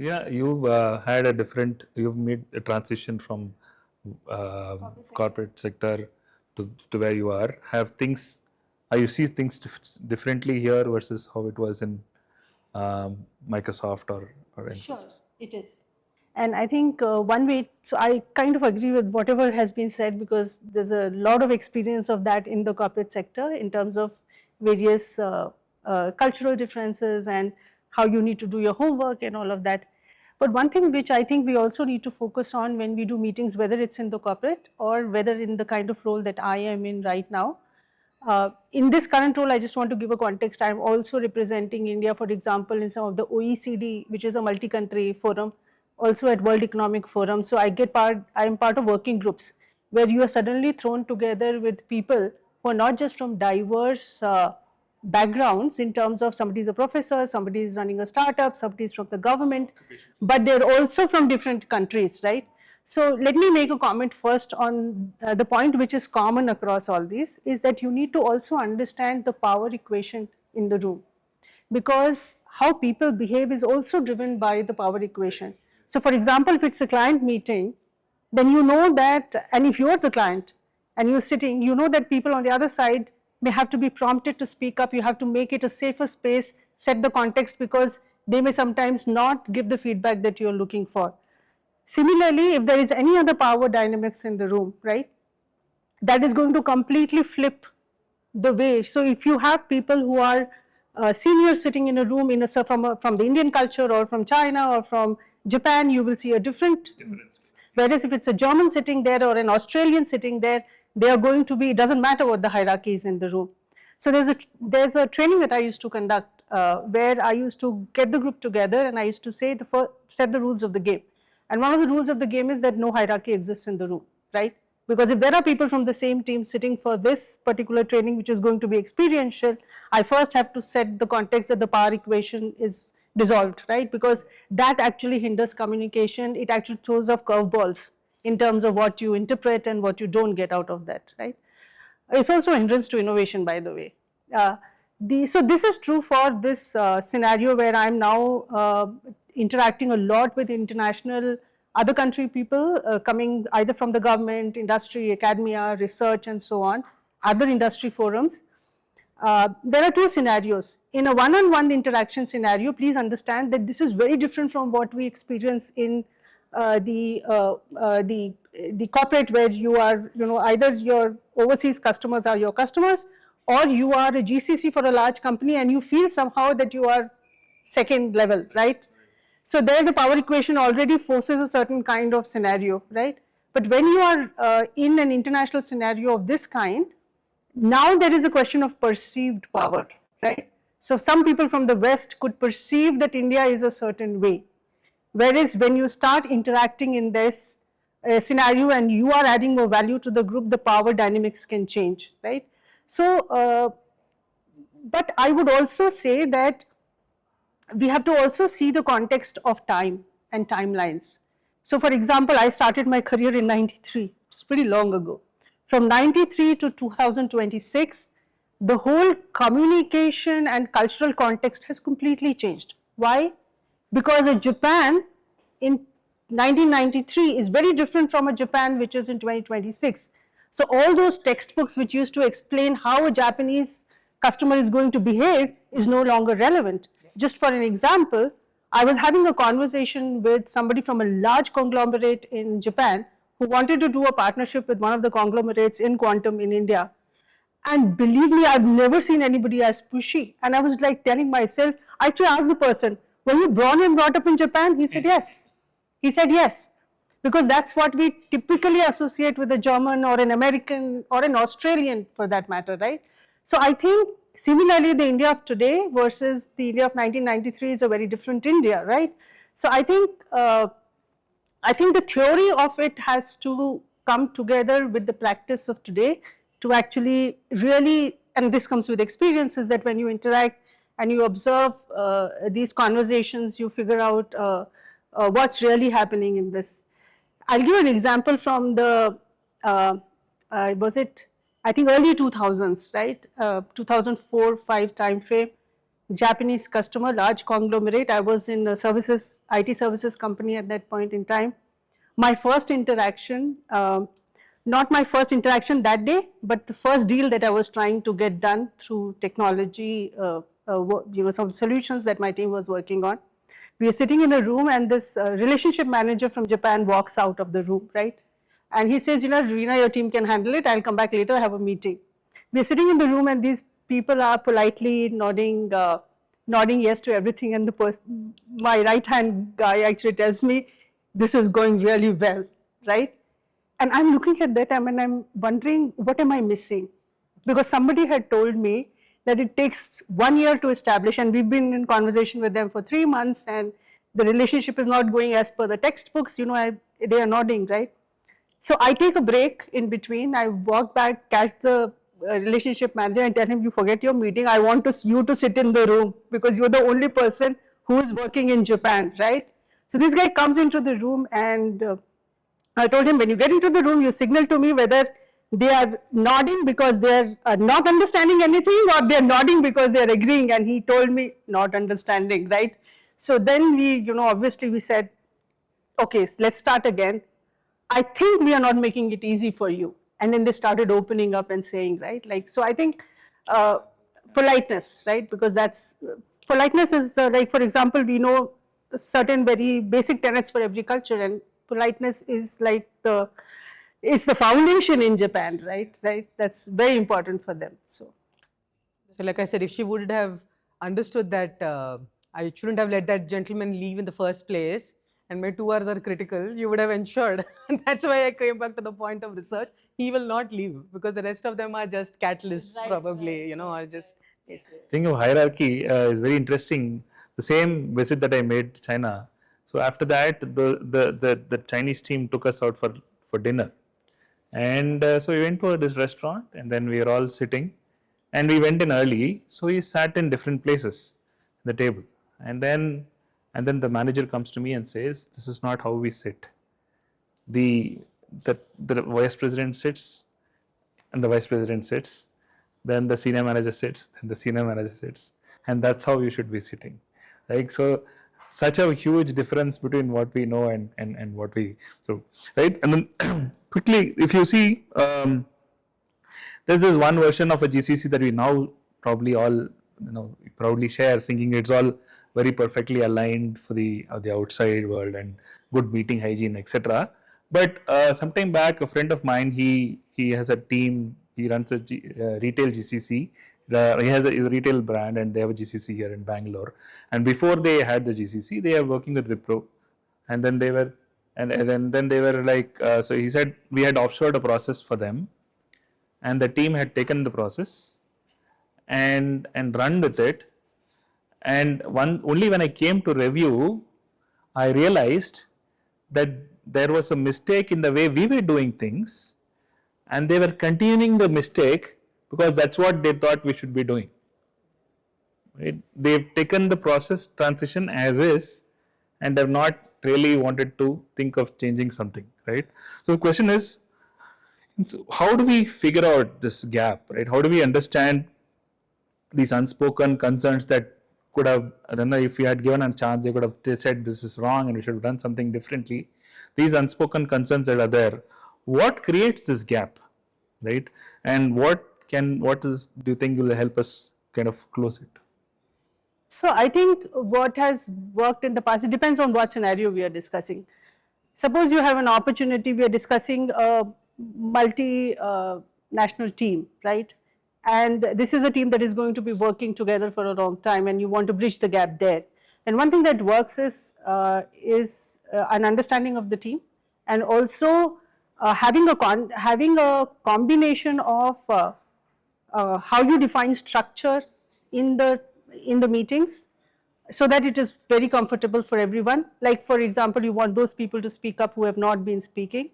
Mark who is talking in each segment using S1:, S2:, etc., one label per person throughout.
S1: Yeah, you've had a different, you've made a transition from corporate sector to where you are. Have things, you see things differently here versus how it was in Microsoft or
S2: Sure,
S1: Infosys?
S2: it is. And I think one way, so I kind of agree with whatever has been said because there's a lot of experience of that in the corporate sector in terms of various cultural differences and how you need to do your homework and all of that. But one thing which I think we also need to focus on when we do meetings, whether it's in the corporate or whether in the kind of role that I am in right now, in this current role, I just want to give a context. I'm also representing India, for example, in some of the OECD, which is a multi-country forum, also at World Economic Forum. So I'm part of working groups where you are suddenly thrown together with people who are not just from diverse backgrounds in terms of somebody is a professor, somebody is running a startup, somebody is from the government, but they're also from different countries, right? So let me make a comment first on the point which is common across all these is that you need to also understand the power equation in the room, because how people behave is also driven by the power equation. So for example, if it's a client meeting, then you know that, and if you're the client and you're sitting, you know that people on the other side may have to be prompted to speak up. You have to make it a safer space, set the context, because they may sometimes not give the feedback that you're looking for. Similarly, if there is any other power dynamics in the room, right, that is going to completely flip the way. So if you have people who are seniors sitting in a room from the Indian culture or from China or from Japan, you will see a different. Whereas if it's a German sitting there or an Australian sitting there, they are going to be, it doesn't matter what the hierarchy is in the room. So there's a training that I used to conduct where I used to get the group together and I used to say set the rules of the game. And one of the rules of the game is that no hierarchy exists in the room, right? Because if there are people from the same team sitting for this particular training, which is going to be experiential, I first have to set the context that the power equation is dissolved, right? Because that actually hinders communication. It actually throws off curveballs in terms of what you interpret and what you don't get out of that, right? It's also a hindrance to innovation, by the way. So this is true for this scenario where I'm now interacting a lot with international other country people coming either from the government, industry, academia, research and so on, other industry forums. There are two scenarios. In a one-on-one interaction scenario, please understand that this is very different from what we experience in the corporate, where you are, either your overseas customers are your customers, or you are a GCC for a large company and you feel somehow that you are second level, right? So there the power equation already forces a certain kind of scenario, right? But when you are in an international scenario of this kind, now there is a question of perceived power, right? So some people from the West could perceive that India is a certain way. Whereas when you start interacting in this scenario and you are adding more value to the group, the power dynamics can change, right? So, but I would also say that we have to also see the context of time and timelines. So for example, I started my career in 93, which is pretty long ago. From 93 to 2026, the whole communication and cultural context has completely changed. Why? Because a Japan in 1993 is very different from a Japan which is in 2026. So all those textbooks which used to explain how a Japanese customer is going to behave is no longer relevant. Just for an example, I was having a conversation with somebody from a large conglomerate in Japan who wanted to do a partnership with one of the conglomerates in quantum in India. And believe me, I've never seen anybody as pushy. And I was like telling myself, I actually asked the person, were you born and brought up in Japan? He said, yes. He said, yes. Because that's what we typically associate with a German or an American or an Australian for that matter, right? So I think similarly, the India of today versus the India of 1993 is a very different India, right? So I think the theory of it has to come together with the practice of today to actually really, and this comes with experiences, that when you interact and you observe these conversations, you figure out what's really happening in this. I'll give an example from the, was it, I think early 2000s, right? 2004-5 time frame. Japanese customer, large conglomerate. I was in a services, IT services company at that point in time. My first interaction, not my first interaction that day, but the first deal that I was trying to get done through technology, some solutions that my team was working on. We are sitting in a room and this relationship manager from Japan walks out of the room, right? And he says, Reena, your team can handle it. I'll come back later, have a meeting. We're sitting in the room and these people are politely nodding yes to everything. And my right hand guy actually tells me, this is going really well, right? And I'm looking at that and I'm wondering, what am I missing? Because somebody had told me that it takes 1 year to establish, and we've been in conversation with them for 3 months, and the relationship is not going as per the textbooks, they are nodding, right? So I take a break in between, I walk back, catch the relationship manager and tell him, you forget your meeting, I want you to sit in the room because you're the only person who is working in Japan, right? So this guy comes into the room and I told him, when you get into the room, you signal to me whether they are nodding because they are not understanding anything or they are nodding because they are agreeing. And he told me, not understanding, right? So then we, obviously we said, okay, let's start again. I think we are not making it easy for you. And then they started opening up and saying, right? Like, so I think politeness, right? Because politeness is like, for example, we know certain very basic tenets for every culture, and politeness is like it's the foundation in Japan, right? That's very important for them. So
S3: like I said, if she would have understood that I shouldn't have let that gentleman leave in the first place, and my 2 hours are critical, you would have ensured. And that's why I came back to the point of research. He will not leave because the rest of them are just catalysts, probably, or just.
S1: Thing of hierarchy is very interesting. The same visit that I made to China. So after that, the Chinese team took us out for dinner, and so we went to this restaurant, and then we were all sitting, and we went in early, so we sat in different places, the table, and then the manager comes to me and says, "This is not how we sit. The vice president sits, and the vice president sits, then the senior manager sits, then the senior manager sits, and that's how you should be sitting." Right? So such a huge difference between what we know and what we so right. And then quickly, if you see, there's this one version of a GCC that we now probably all proudly share, thinking it's all very perfectly aligned for the outside world and good meeting hygiene, etc. But sometime back, a friend of mine, he has a team. He runs a retail GCC. He has a retail brand, and they have a GCC here in Bangalore. And before they had the GCC, they are working with Wipro, and then they were, and then they were like, so he said we had offshored a process for them, and the team had taken the process and run with it. And only when I came to review, I realized that there was a mistake in the way we were doing things, and they were continuing the mistake because that's what they thought we should be doing. Right? They've taken the process transition as is and have not really wanted to think of changing something, right? So the question is, how do we figure out this gap, right? How do we understand these unspoken concerns that could have, I don't know, if we had given a chance, they could have said this is wrong and we should have done something differently. These unspoken concerns that are there, what creates this gap, right? And what do you think will help us kind of close it?
S2: So I think what has worked in the past, it depends on what scenario we are discussing. Suppose you have an opportunity, we are discussing a multi-national team, right? And this is a team that is going to be working together for a long time, and you want to bridge the gap there. And one thing that works is an understanding of the team, and also having a combination of how you define structure in the meetings, so that it is very comfortable for everyone. Like, for example, you want those people to speak up who have not been speaking.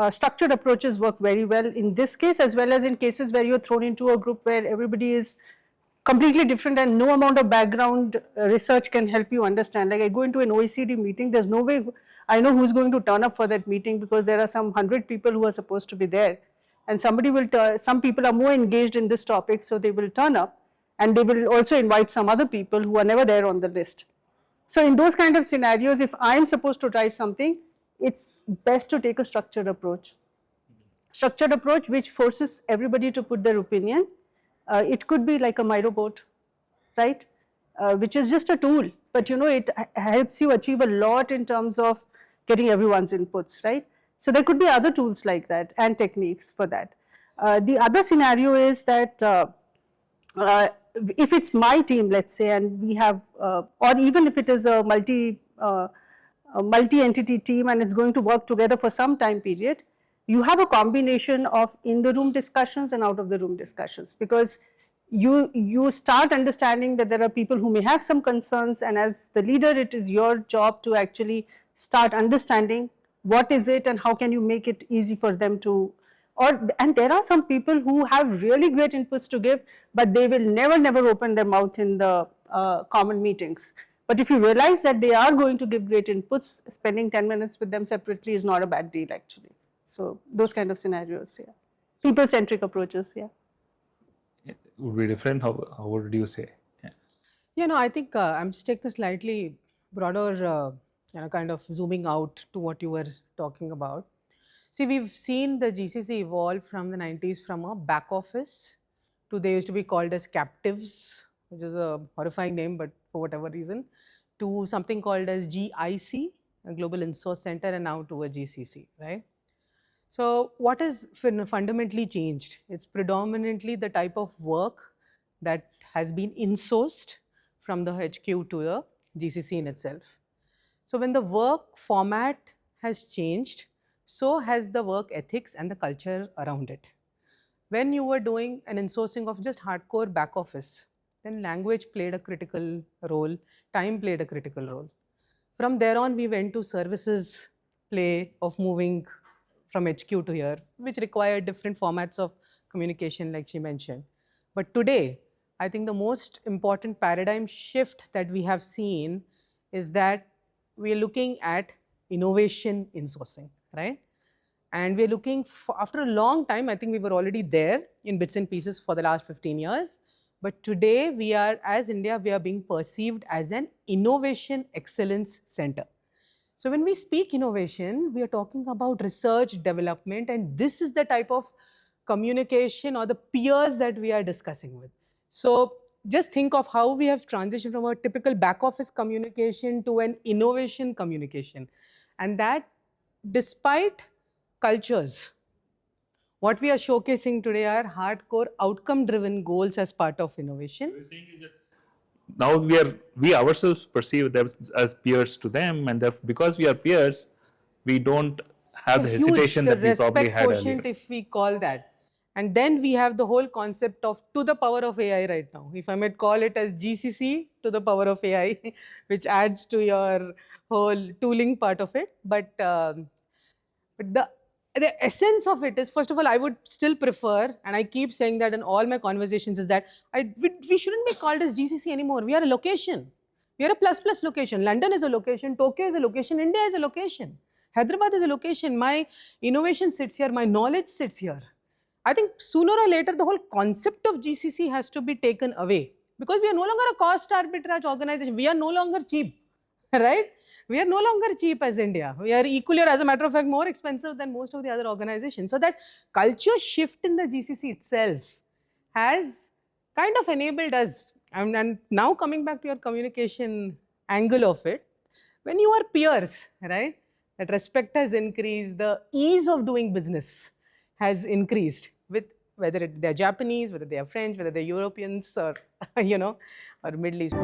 S2: Structured approaches work very well in this case, as well as in cases where you're thrown into a group where everybody is completely different and no amount of background research can help you understand. Like, I go into an OECD meeting, there's no way I know who's going to turn up for that meeting, because there are some 100 people who are supposed to be there, and some people are more engaged in this topic, so they will turn up. and they will also invite some other people who are never there on the list. So in those kind of scenarios, if I am supposed to drive something, it's best to take a structured approach. Structured approach which forces everybody to put their opinion. It could be like a Miro board, right? Which is just a tool, but you know, it helps you achieve a lot in terms of getting everyone's inputs, right? So there could be other tools like that and techniques for that. The other scenario is that if it's my team, let's say, and we have, or even if it is a multi-entity team and it's going to work together for some time period, you have a combination of in-the-room discussions and out-of-the-room discussions, because you start understanding that there are people who may have some concerns, and as the leader, it is your job to actually start understanding what is it and how can you make it easy for them to, and there are some people who have really great inputs to give, but they will never open their mouth in the common meetings. But if you realize that they are going to give great inputs, spending 10 minutes with them separately is not a bad deal actually. So those kind of scenarios, yeah. People-centric approaches, yeah.
S1: It would be different. How would you say? Yeah.
S3: Yeah, no, I think I'm just taking a slightly broader, kind of zooming out to what you were talking about. See, we've seen the GCC evolve from the 90s from a back office to, they used to be called as captives, which is a horrifying name, but for whatever reason, to something called as GIC, a Global Insource Center, and now to a GCC, right? So what has fundamentally changed? It's predominantly the type of work that has been insourced from the HQ to the GCC in itself. So when the work format has changed, so has the work ethics and the culture around it. When you were doing an insourcing of just hardcore back office, then language played a critical role, time played a critical role. From there on, we went to services play of moving from HQ to here, which required different formats of communication like she mentioned. But today, I think the most important paradigm shift that we have seen is that we are looking at innovation insourcing, right? And we're looking for, after a long time, I think we were already there in bits and pieces for the last 15 years. But today we are, as India, we are being perceived as an innovation excellence center. So when we speak innovation, we are talking about research, development, and this is the type of communication or the peers that we are discussing with. So just think of how we have transitioned from a typical back office communication to an innovation communication. And that despite cultures, what we are showcasing today are hardcore outcome-driven goals as part of innovation.
S1: Now we ourselves perceive them as peers to them, and because we are peers, we don't have the hesitation that we probably had
S3: respect quotient,
S1: earlier.
S3: if we call that. And then we have the whole concept of to the power of AI right now. If I might call it as GCC to the power of AI, which adds to your whole tooling part of it. But the essence of it is, first of all, I would still prefer, and I keep saying that in all my conversations, is that we shouldn't be called as GCC anymore. We are a location. We are a plus location. London is a location. Tokyo is a location. India is a location. Hyderabad is a location. My innovation sits here. My knowledge sits here. I think sooner or later, the whole concept of GCC has to be taken away, because we are no longer a cost arbitrage organization. We are no longer cheap, right? We are no longer cheap as India. We are equally, or as a matter of fact, more expensive than most of the other organizations. So that culture shift in the GCC itself has kind of enabled us. And now coming back to your communication angle of it, when you are peers, right, that respect has increased, the ease of doing business has increased with whether they're Japanese, whether they are French, whether they're Europeans or, or Middle East.